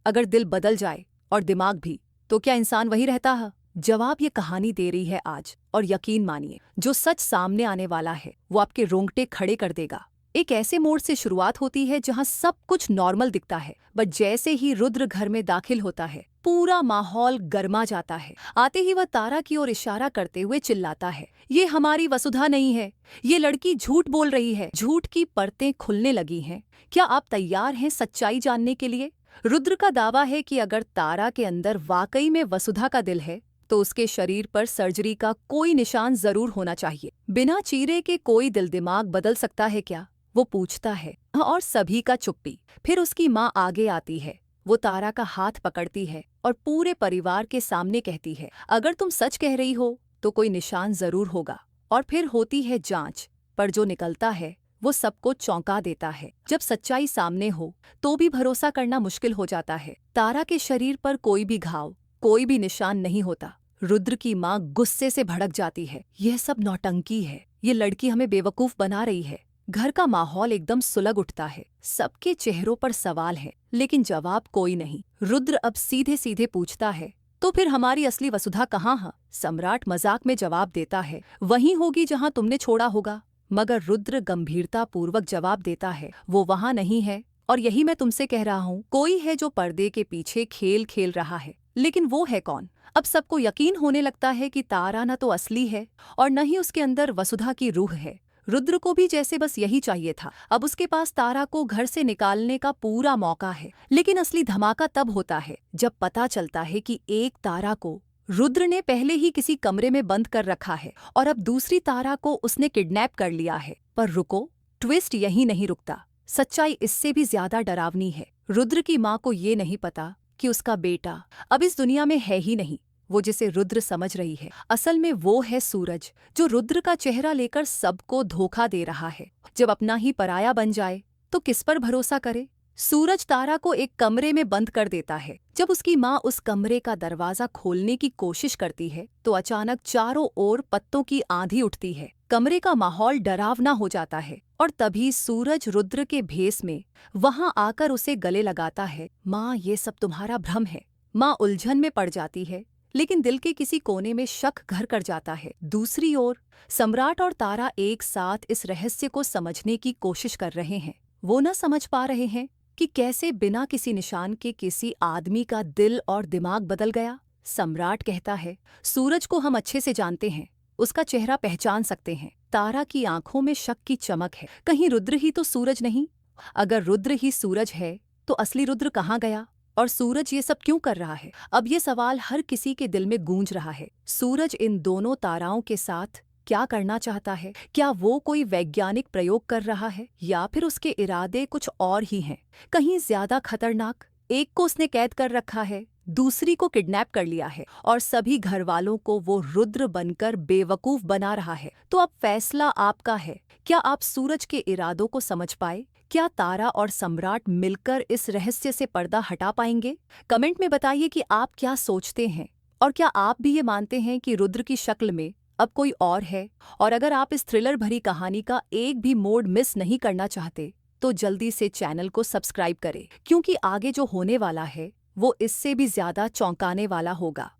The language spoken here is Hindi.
अगर दिल बदल जाए और दिमाग भी, तो क्या इंसान वही रहता है? जवाब ये कहानी दे रही है आज, और यकीन मानिए, जो सच सामने आने वाला है वो आपके रोंगटे खड़े कर देगा। एक ऐसे मोड़ से शुरुआत होती है जहां सब कुछ नॉर्मल दिखता है, बट जैसे ही रुद्र घर में दाखिल होता है पूरा माहौल गर्मा जाता है। आते ही वह तारा की ओर इशारा करते हुए चिल्लाता है, ये हमारी वसुधा नहीं है, ये लड़की झूठ बोल रही है। झूठ की परतें खुलने लगी हैं। क्या आप तैयार हैं सच्चाई जानने के लिए? रुद्र का दावा है कि अगर तारा के अंदर वाकई में वसुधा का दिल है तो उसके शरीर पर सर्जरी का कोई निशान जरूर होना चाहिए। बिना चीरे के कोई दिल दिमाग बदल सकता है क्या? वो पूछता है, और सभी का चुप्पी। फिर उसकी माँ आगे आती है। वो तारा का हाथ पकड़ती है और पूरे परिवार के सामने कहती है, अगर तुम सच कह रही हो तो कोई निशान जरूर होगा। और फिर होती है जांच, पर जो निकलता है वो सबको चौंका देता है। जब सच्चाई सामने हो तो भी भरोसा करना मुश्किल हो जाता है। तारा के शरीर पर कोई भी घाव, कोई भी निशान नहीं होता। रुद्र की माँ गुस्से से भड़क जाती है, यह सब नौटंकी है, ये लड़की हमें बेवकूफ बना रही है। घर का माहौल एकदम सुलग उठता है। सबके चेहरों पर सवाल है, लेकिन जवाब कोई नहीं। रुद्र अब सीधे सीधे पूछता है, तो फिर हमारी असली वसुधा कहाँ है? सम्राट मजाक में जवाब देता है, वहीं होगी जहाँ तुमने छोड़ा होगा। मगर रुद्र गंभीरता पूर्वक जवाब देता है, वो वहाँ नहीं है, और यही मैं तुमसे कह रहा हूँ। कोई है जो पर्दे के पीछे खेल खेल रहा है, लेकिन वो है कौन? अब सबको यकीन होने लगता है कि तारा न तो असली है और न ही उसके अंदर वसुधा की रूह है। रुद्र को भी जैसे बस यही चाहिए था। अब उसके पास तारा को घर से निकालने का पूरा मौका है। लेकिन असली धमाका तब होता है जब पता चलता है कि एक तारा को रुद्र ने पहले ही किसी कमरे में बंद कर रखा है और अब दूसरी तारा को उसने किडनैप कर लिया है। पर रुको, ट्विस्ट यही नहीं रुकता। सच्चाई इससे भी ज्यादा डरावनी है। रुद्र की माँ को ये नहीं पता कि उसका बेटा अब इस दुनिया में है ही नहीं, वो जिसे रुद्र समझ रही है। असल में वो है सूरज, जो रुद्र का चेहरा लेकर सबको धोखा दे रहा है। जब अपना ही पराया बन जाए तो किस पर भरोसा करे? सूरज तारा को एक कमरे में बंद कर देता है। जब उसकी माँ उस कमरे का दरवाजा खोलने की कोशिश करती है तो अचानक चारों ओर पत्तों की आंधी उठती है। कमरे का माहौल डरावना हो जाता है और तभी सूरज रुद्र के भेस में वहां आकर उसे गले लगाता है। माँ, ये सब तुम्हारा भ्रम है। माँ उलझन में पड़ जाती है, लेकिन दिल के किसी कोने में शक घर कर जाता है। दूसरी ओर सम्राट और तारा एक साथ इस रहस्य को समझने की कोशिश कर रहे हैं। वो न समझ पा रहे हैं कि कैसे बिना किसी निशान के किसी आदमी का दिल और दिमाग बदल गया। सम्राट कहता है, सूरज को हम अच्छे से जानते हैं, उसका चेहरा पहचान सकते हैं। तारा की आंखों में शक की चमक है, कहीं रुद्र ही तो सूरज नहीं? अगर रुद्र ही सूरज है तो असली रुद्र कहाँ गया? और सूरज ये सब क्यों कर रहा है? अब ये सवाल हर किसी के दिल में गूंज रहा है। सूरज इन दोनों ताराओं के साथ क्या करना चाहता है? क्या वो कोई वैज्ञानिक प्रयोग कर रहा है, या फिर उसके इरादे कुछ और ही हैं, कहीं ज्यादा खतरनाक? एक को उसने कैद कर रखा है, दूसरी को किडनैप कर लिया है, और सभी घर वालों को वो रुद्र बनकर बेवकूफ बना रहा है। तो अब फैसला आपका है। क्या आप सूरज के इरादों को समझ पाए? क्या तारा और सम्राट मिलकर इस रहस्य से पर्दा हटा पाएंगे? कमेंट में बताइए कि आप क्या सोचते हैं, और क्या आप भी ये मानते हैं कि रुद्र की शक्ल में अब कोई और है? और अगर आप इस थ्रिलर भरी कहानी का एक भी मोड़ मिस नहीं करना चाहते तो जल्दी से चैनल को सब्सक्राइब करें, क्योंकि आगे जो होने वाला है वो इससे भी ज्यादा चौंकाने वाला होगा।